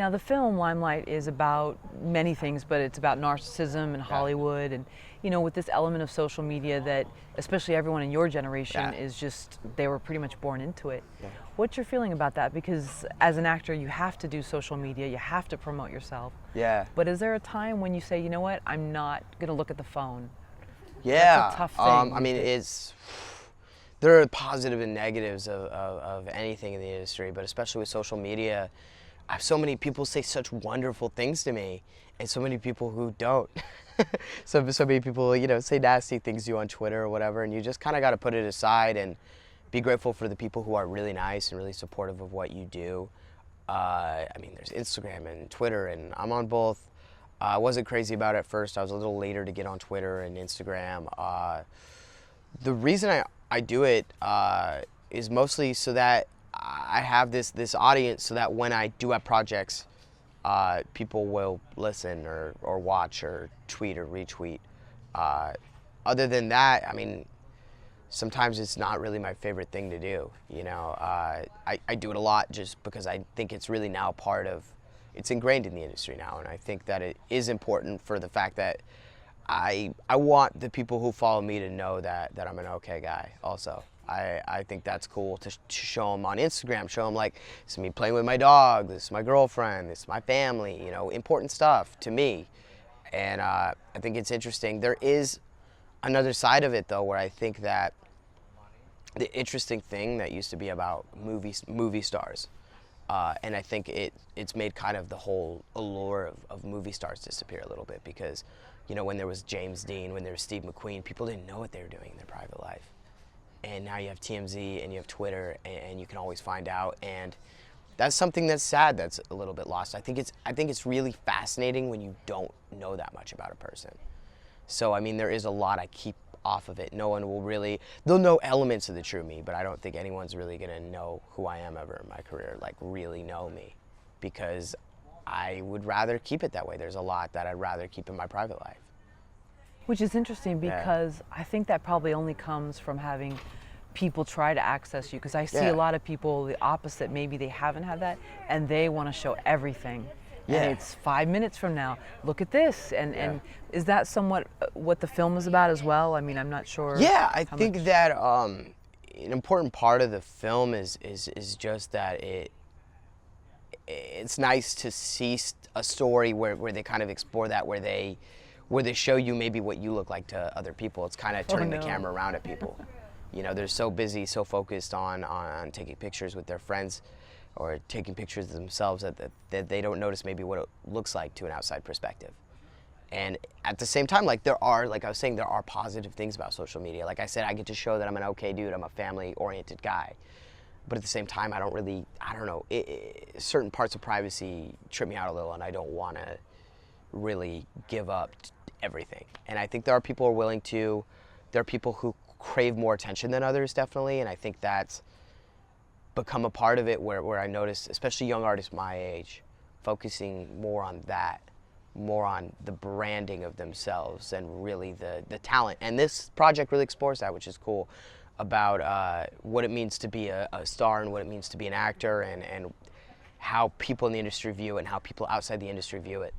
Now, the film Limelight is about many things, but it's about narcissism and Hollywood, and with this element of social media that, especially everyone in your generation, is just, they were pretty much born into it. What's your feeling about that? Because as an actor, you have to do social media, you have to promote yourself. But is there a time when you say, you know what, I'm not going to look at the phone? That's a tough thing. I mean, there are positive and negatives of anything in the industry, but especially with social media, I have so many people say such wonderful things to me, and so many people who don't. so many people, say nasty things to you on Twitter or whatever, and you just kind of got to put it aside and be grateful for the people who are really nice and really supportive of what you do. I mean, there's Instagram and Twitter, and I'm on both. I wasn't crazy about it at first. I was a little later to get on Twitter and Instagram. The reason I do it is mostly so that I have this audience, so that when I do have projects, people will listen or watch or tweet or retweet. Other than that, I mean, sometimes it's not really my favorite thing to do. I do it a lot just because I think it's really now part of, it's ingrained in the industry now, and I think that it is important for the fact that I want the people who follow me to know that I'm an okay guy also. I think that's cool to show them on Instagram, show them like, this is me playing with my dog, this is my girlfriend, this is my family, important stuff to me. And I think it's interesting. There is another side of it though, where I think that the interesting thing that used to be about movie stars, and I think it's made kind of the whole allure of movie stars disappear a little bit, because when there was James Dean, when there was Steve McQueen, people didn't know what they were doing in their private life. And now you have TMZ and you have Twitter, and you can always find out, and that's something that's sad, that's a little bit lost. I think it's really fascinating when you don't know that much about a person. So I mean, there is a lot I keep off of it. No one will really, they'll know elements of the true me, but I don't think anyone's really gonna know who I am ever in my career, like really know me, because I would rather keep it that way. There's a lot that I'd rather keep in my private life. Which is interesting, because I think that probably only comes from having people try to access you, because I see a lot of people the opposite. Maybe they haven't had that and they want to show everything. And it's 5 minutes from now, look at this. And is that somewhat what the film is about as well? I mean, I'm not sure. Yeah, I think that an important part of the film is just that it's nice to see a story where they kind of explore that, where they show you maybe what you look like to other people. It's kind of turning the camera around at people. They're so busy, so focused on taking pictures with their friends or taking pictures of themselves that they don't notice maybe what it looks like to an outside perspective. And at the same time, like I was saying, there are positive things about social media. Like I said, I get to show that I'm an okay dude, I'm a family-oriented guy. But at the same time, I don't know, certain parts of privacy trip me out a little, and I don't want to really give up everything. And I think there are people who are willing to, there are people who crave more attention than others, definitely, and I think that's become a part of it, where I notice, especially young artists my age, focusing more on that, more on the branding of themselves and really the talent. And this project really explores that, which is cool, about what it means to be a star and what it means to be an actor, and how people in the industry view it and how people outside the industry view it.